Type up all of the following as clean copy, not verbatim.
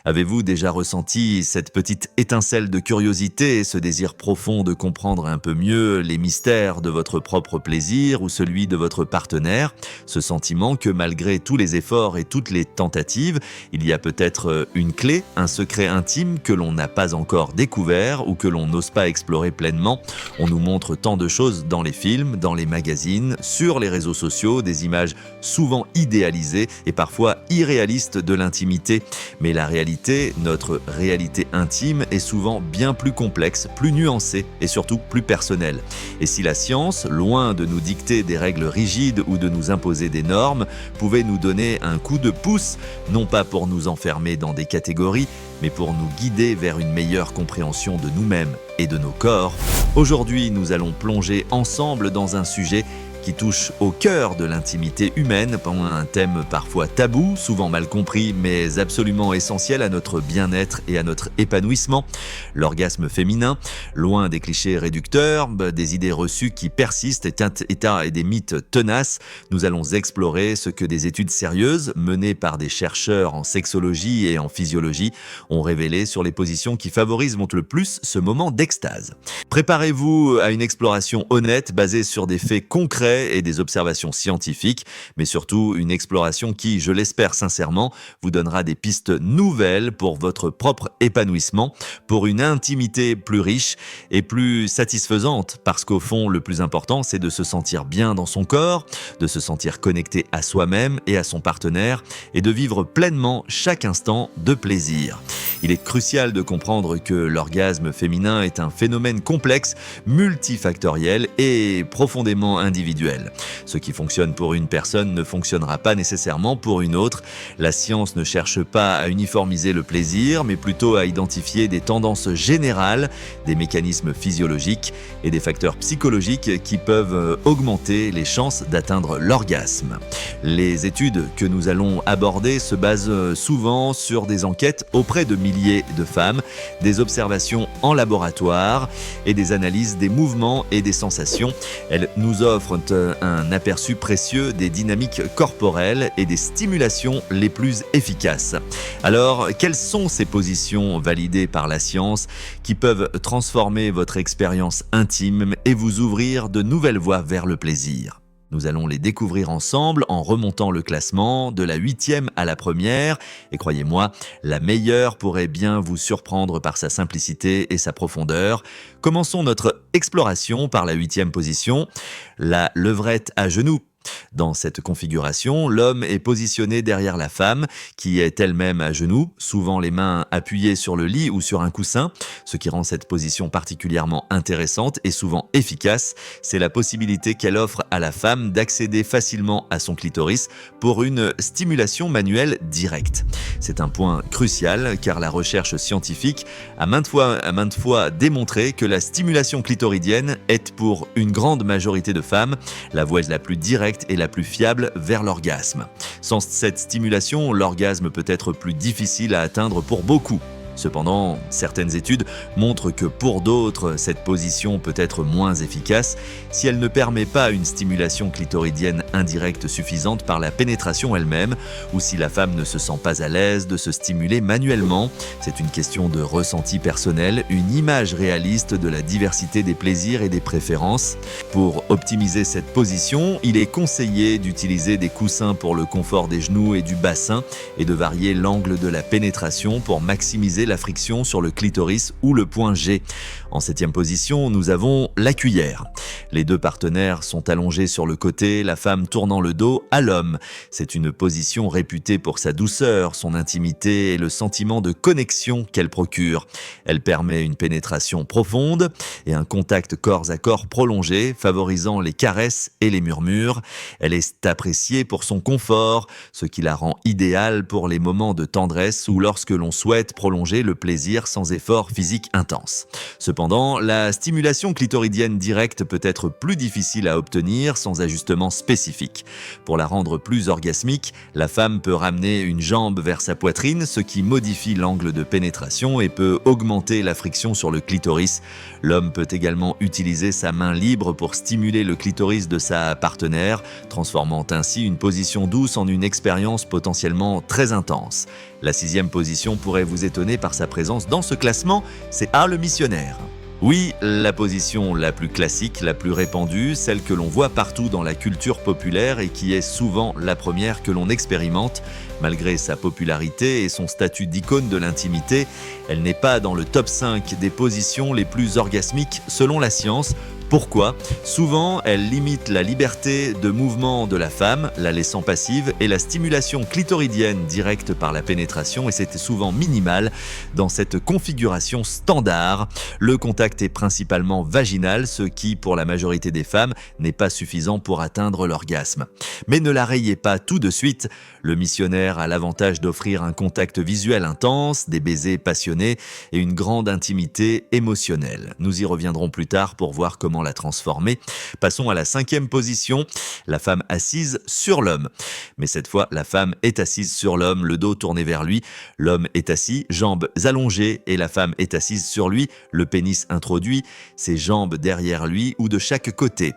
Avez-vous déjà ressenti cette petite étincelle de curiosité, ce désir profond de comprendre un peu mieux les mystères de votre propre plaisir ou celui de votre partenaire? Ce sentiment que malgré tous les efforts et toutes les tentatives, il y a peut-être une clé, un secret intime que l'on n'a pas encore découvert ou que l'on n'ose pas explorer pleinement. On nous montre tant de choses dans les films, dans les magazines, sur les réseaux sociaux, des images souvent idéalisées et parfois irréalistes de l'intimité. Mais la réalité, notre réalité intime est souvent bien plus complexe, plus nuancée et surtout plus personnelle. Et si la science, loin de nous dicter des règles rigides ou de nous imposer des normes, pouvait nous donner un coup de pouce, non pas pour nous enfermer dans des catégories, mais pour nous guider vers une meilleure compréhension de nous-mêmes et de nos corps. Aujourd'hui, nous allons plonger ensemble dans un sujet qui touche au cœur de l'intimité humaine, un thème parfois tabou, souvent mal compris, mais absolument essentiel à notre bien-être et à notre épanouissement. L'orgasme féminin, loin des clichés réducteurs, des idées reçues qui persistent et des mythes tenaces, nous allons explorer ce que des études sérieuses, menées par des chercheurs en sexologie et en physiologie, ont révélé sur les positions qui favorisent le plus ce moment d'extase. Préparez-vous à une exploration honnête, basée sur des faits concrets et des observations scientifiques, mais surtout une exploration qui, je l'espère sincèrement, vous donnera des pistes nouvelles pour votre propre épanouissement, pour une intimité plus riche et plus satisfaisante, parce qu'au fond, le plus important, c'est de se sentir bien dans son corps, de se sentir connecté à soi-même et à son partenaire, et de vivre pleinement chaque instant de plaisir. Il est crucial de comprendre que l'orgasme féminin est un phénomène complexe, multifactoriel et profondément individuel. Ce qui fonctionne pour une personne ne fonctionnera pas nécessairement pour une autre. La science ne cherche pas à uniformiser le plaisir, mais plutôt à identifier des tendances générales, des mécanismes physiologiques et des facteurs psychologiques qui peuvent augmenter les chances d'atteindre l'orgasme. Les études que nous allons aborder se basent souvent sur des enquêtes auprès de milliers de femmes, des observations en laboratoire et des analyses des mouvements et des sensations. Elles nous offrent un aperçu précieux des dynamiques corporelles et des stimulations les plus efficaces. Alors, quelles sont ces positions validées par la science qui peuvent transformer votre expérience intime et vous ouvrir de nouvelles voies vers le plaisir? Nous allons les découvrir ensemble en remontant le classement de la 8e à la 1re. Et croyez-moi, la meilleure pourrait bien vous surprendre par sa simplicité et sa profondeur. Commençons notre exploration par la 8e position, la levrette à genoux. Dans cette configuration, l'homme est positionné derrière la femme, qui est elle-même à genoux, souvent les mains appuyées sur le lit ou sur un coussin. Ce qui rend cette position particulièrement intéressante et souvent efficace, c'est la possibilité qu'elle offre à la femme d'accéder facilement à son clitoris pour une stimulation manuelle directe. C'est un point crucial car la recherche scientifique a maintes fois démontré que la stimulation clitoridienne est pour une grande majorité de femmes la voie la plus directe et la plus fiable vers l'orgasme. Sans cette stimulation, l'orgasme peut être plus difficile à atteindre pour beaucoup. Cependant, certaines études montrent que pour d'autres, cette position peut être moins efficace si elle ne permet pas une stimulation clitoridienne indirecte suffisante par la pénétration elle-même ou si la femme ne se sent pas à l'aise de se stimuler manuellement. C'est une question de ressenti personnel, une image réaliste de la diversité des plaisirs et des préférences. Pour optimiser cette position, il est conseillé d'utiliser des coussins pour le confort des genoux et du bassin et de varier l'angle de la pénétration pour maximiser la friction sur le clitoris ou le point G. En 7e position, nous avons la cuillère. Les deux partenaires sont allongés sur le côté, la femme tournant le dos à l'homme. C'est une position réputée pour sa douceur, son intimité et le sentiment de connexion qu'elle procure. Elle permet une pénétration profonde et un contact corps à corps prolongé, favorisant les caresses et les murmures. Elle est appréciée pour son confort, ce qui la rend idéale pour les moments de tendresse ou lorsque l'on souhaite prolonger prolonger le plaisir sans effort physique intense. Cependant, la stimulation clitoridienne directe peut être plus difficile à obtenir sans ajustement spécifique. Pour la rendre plus orgasmique, la femme peut ramener une jambe vers sa poitrine, ce qui modifie l'angle de pénétration et peut augmenter la friction sur le clitoris. L'homme peut également utiliser sa main libre pour stimuler le clitoris de sa partenaire, transformant ainsi une position douce en une expérience potentiellement très intense. La 6e position pourrait vous étonner par sa présence dans ce classement, c'est le missionnaire. Oui, la position la plus classique, la plus répandue, celle que l'on voit partout dans la culture populaire et qui est souvent la première que l'on expérimente. Malgré sa popularité et son statut d'icône de l'intimité, elle n'est pas dans le top 5 des positions les plus orgasmiques selon la science. Pourquoi ? Souvent, elle limite la liberté de mouvement de la femme, la laissant passive, et la stimulation clitoridienne directe par la pénétration, et c'est souvent minimal dans cette configuration standard. Le contact est principalement vaginal, ce qui, pour la majorité des femmes, n'est pas suffisant pour atteindre l'orgasme. Mais ne la rayez pas tout de suite. Le missionnaire a l'avantage d'offrir un contact visuel intense, des baisers passionnés et une grande intimité émotionnelle. Nous y reviendrons plus tard pour voir comment la transformer. Passons à la 5e position, la femme assise sur l'homme. Mais cette fois, la femme est assise sur l'homme, le dos tourné vers lui. L'homme est assis, jambes allongées, et la femme est assise sur lui, le pénis introduit, ses jambes derrière lui ou de chaque côté.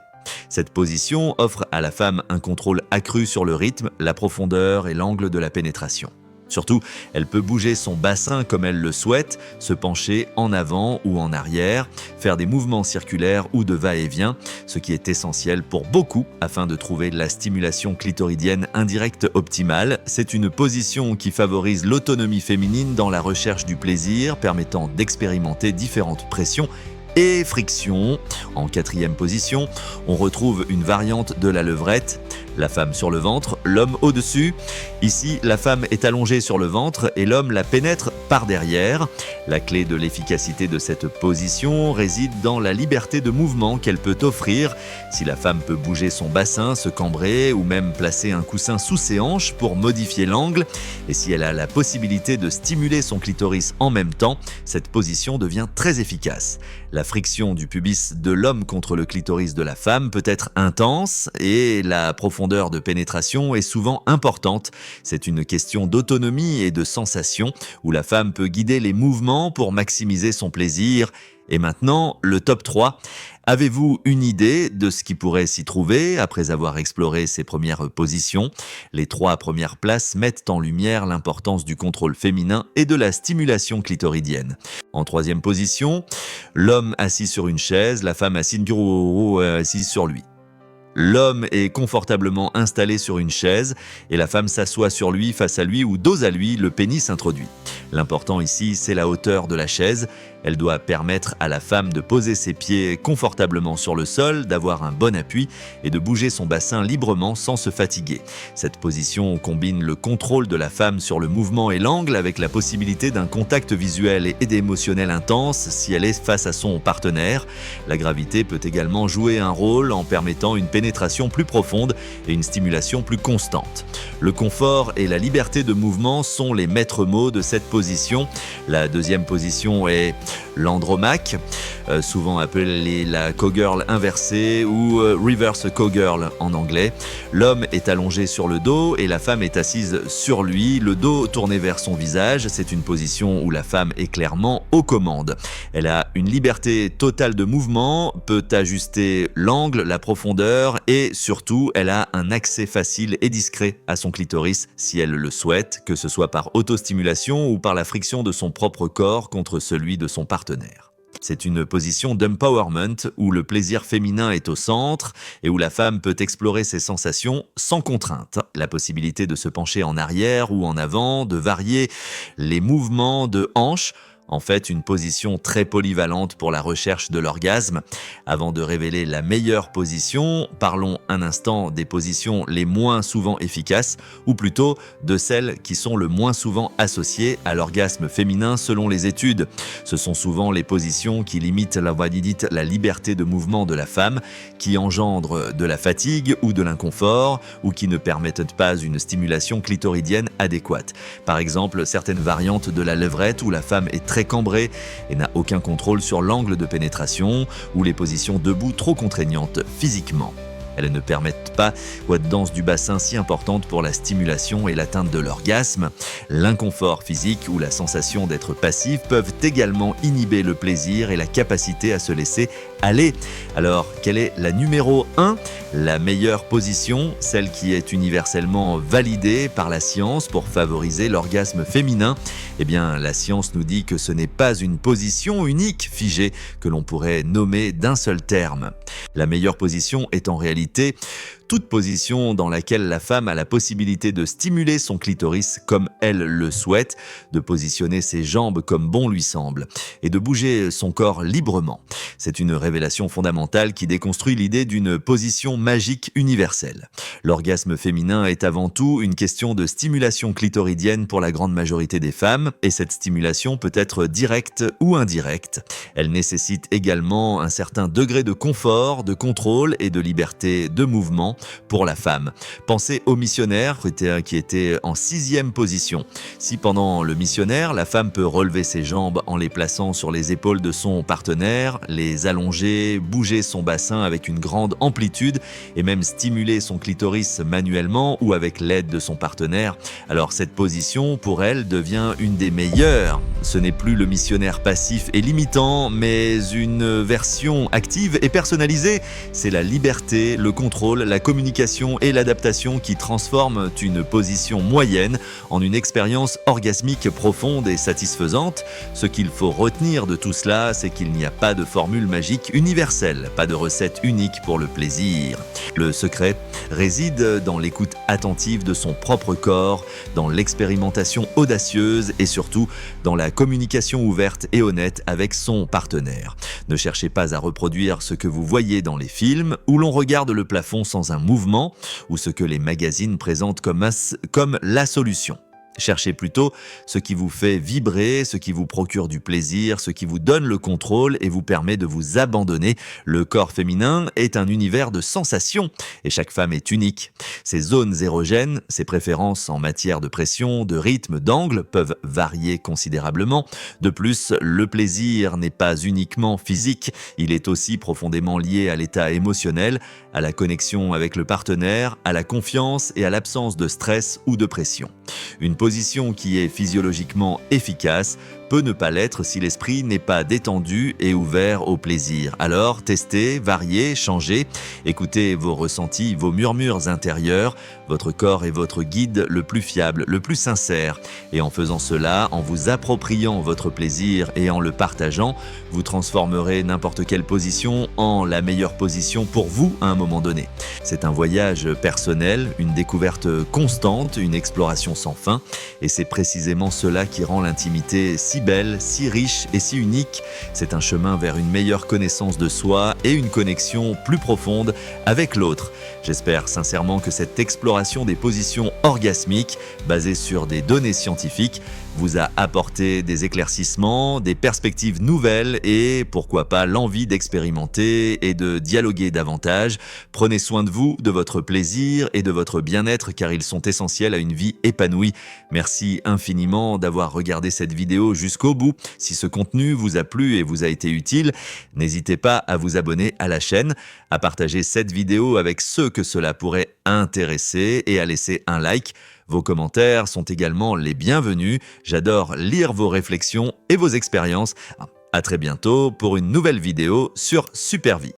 Cette position offre à la femme un contrôle accru sur le rythme, la profondeur et l'angle de la pénétration. Surtout, elle peut bouger son bassin comme elle le souhaite, se pencher en avant ou en arrière, faire des mouvements circulaires ou de va-et-vient, ce qui est essentiel pour beaucoup afin de trouver la stimulation clitoridienne indirecte optimale. C'est une position qui favorise l'autonomie féminine dans la recherche du plaisir, permettant d'expérimenter différentes pressions et frictions. En 4e position, on retrouve une variante de la levrette, la femme sur le ventre, l'homme au-dessus. Ici, la femme est allongée sur le ventre et l'homme la pénètre par derrière. La clé de l'efficacité de cette position réside dans la liberté de mouvement qu'elle peut offrir. Si la femme peut bouger son bassin, se cambrer ou même placer un coussin sous ses hanches pour modifier l'angle, et si elle a la possibilité de stimuler son clitoris en même temps, cette position devient très efficace. La friction du pubis de l'homme contre le clitoris de la femme peut être intense et la profondeur de pénétration est souvent importante. C'est une question d'autonomie et de sensation où la femme peut guider les mouvements pour maximiser son plaisir. Et maintenant, le top 3. Avez-vous une idée de ce qui pourrait s'y trouver après avoir exploré ces premières positions ? Les 3 premières places mettent en lumière l'importance du contrôle féminin et de la stimulation clitoridienne. En 3e position, l'homme assis sur une chaise, la femme assise sur lui. L'homme est confortablement installé sur une chaise et la femme s'assoit sur lui, face à lui ou dos à lui, le pénis introduit. L'important ici, c'est la hauteur de la chaise. Elle doit permettre à la femme de poser ses pieds confortablement sur le sol, d'avoir un bon appui et de bouger son bassin librement sans se fatiguer. Cette position combine le contrôle de la femme sur le mouvement et l'angle avec la possibilité d'un contact visuel et émotionnel intense si elle est face à son partenaire. La gravité peut également jouer un rôle en permettant une pénétration plus profonde et une stimulation plus constante. Le confort et la liberté de mouvement sont les maîtres mots de cette position. La 2e position est l'andromaque, souvent appelée la cowgirl inversée ou reverse cowgirl en anglais. L'homme est allongé sur le dos et la femme est assise sur lui, le dos tourné vers son visage. C'est une position où la femme est clairement aux commandes. Elle a une liberté totale de mouvement, peut ajuster l'angle, la profondeur et surtout, elle a un accès facile et discret à son clitoris si elle le souhaite, que ce soit par autostimulation ou par la friction de son propre corps contre celui de son partenaire. C'est une position d'empowerment où le plaisir féminin est au centre et où la femme peut explorer ses sensations sans contrainte. La possibilité de se pencher en arrière ou en avant, de varier les mouvements de hanches en fait une position très polyvalente pour la recherche de l'orgasme. Avant de révéler la meilleure position, parlons un instant des positions les moins souvent efficaces, ou plutôt de celles qui sont le moins souvent associées à l'orgasme féminin selon les études. Ce sont souvent les positions qui limitent la liberté de mouvement de la femme, qui engendrent de la fatigue ou de l'inconfort, ou qui ne permettent pas une stimulation clitoridienne adéquate. Par exemple, certaines variantes de la levrette où la femme est très cambrée et n'a aucun contrôle sur l'angle de pénétration, ou les positions debout trop contraignantes physiquement. Elles ne permettent pas aux danses du bassin si importantes pour la stimulation et l'atteinte de l'orgasme. L'inconfort physique ou la sensation d'être passif peuvent également inhiber le plaisir et la capacité à se laisser aller. Alors, quelle est la numéro 1 ? La meilleure position, celle qui est universellement validée par la science pour favoriser l'orgasme féminin. Eh bien, la science nous dit que ce n'est pas une position unique, figée, que l'on pourrait nommer d'un seul terme. La meilleure position est en réalité toute position dans laquelle la femme a la possibilité de stimuler son clitoris comme elle le souhaite, de positionner ses jambes comme bon lui semble, et de bouger son corps librement. C'est une révélation fondamentale qui déconstruit l'idée d'une position magique universelle. L'orgasme féminin est avant tout une question de stimulation clitoridienne pour la grande majorité des femmes, et cette stimulation peut être directe ou indirecte. Elle nécessite également un certain degré de confort, de contrôle et de liberté de mouvement pour la femme. Pensez au missionnaire qui était en 6e position. Si pendant le missionnaire, la femme peut relever ses jambes en les plaçant sur les épaules de son partenaire, les allonger, bouger son bassin avec une grande amplitude et même stimuler son clitoris manuellement ou avec l'aide de son partenaire, alors cette position pour elle devient une des meilleures. Ce n'est plus le missionnaire passif et limitant, mais une version active et personnalisée. C'est la liberté, le contrôle, la communication et l'adaptation qui transforment une position moyenne en une expérience orgasmique profonde et satisfaisante. Ce qu'il faut retenir de tout cela, c'est qu'il n'y a pas de formule magique universelle, pas de recette unique pour le plaisir. Le secret réside dans l'écoute attentive de son propre corps, dans l'expérimentation audacieuse et surtout dans la communication ouverte et honnête avec son partenaire. Ne cherchez pas à reproduire ce que vous voyez dans les films où l'on regarde le plafond sans un mouvement ou ce que les magazines présentent comme la solution. Cherchez plutôt ce qui vous fait vibrer, ce qui vous procure du plaisir, ce qui vous donne le contrôle et vous permet de vous abandonner. Le corps féminin est un univers de sensations et chaque femme est unique. Ses zones érogènes, ses préférences en matière de pression, de rythme, d'angle peuvent varier considérablement. De plus, le plaisir n'est pas uniquement physique, il est aussi profondément lié à l'état émotionnel, à la connexion avec le partenaire, à la confiance et à l'absence de stress ou de pression. Une position qui est physiologiquement efficace peut ne pas l'être si l'esprit n'est pas détendu et ouvert au plaisir. Alors, testez, variez, changez, écoutez vos ressentis, vos murmures intérieurs. Votre corps est votre guide le plus fiable, le plus sincère. Et en faisant cela, en vous appropriant votre plaisir et en le partageant, vous transformerez n'importe quelle position en la meilleure position pour vous à un moment donné. C'est un voyage personnel, une découverte constante, une exploration sans fin. Et c'est précisément cela qui rend l'intimité si belle, si riche et si unique. C'est un chemin vers une meilleure connaissance de soi et une connexion plus profonde avec l'autre. J'espère sincèrement que cette exploration des positions orgasmiques, basée sur des données scientifiques, vous a apporté des éclaircissements, des perspectives nouvelles et, pourquoi pas, l'envie d'expérimenter et de dialoguer davantage. Prenez soin de vous, de votre plaisir et de votre bien-être car ils sont essentiels à une vie épanouie. Merci infiniment d'avoir regardé cette vidéo jusqu'au bout. Si ce contenu vous a plu et vous a été utile, n'hésitez pas à vous abonner à la chaîne, à partager cette vidéo avec ceux que cela pourrait intéresser et à laisser un like. Vos commentaires sont également les bienvenus. J'adore lire vos réflexions et vos expériences. À très bientôt pour une nouvelle vidéo sur Supervie.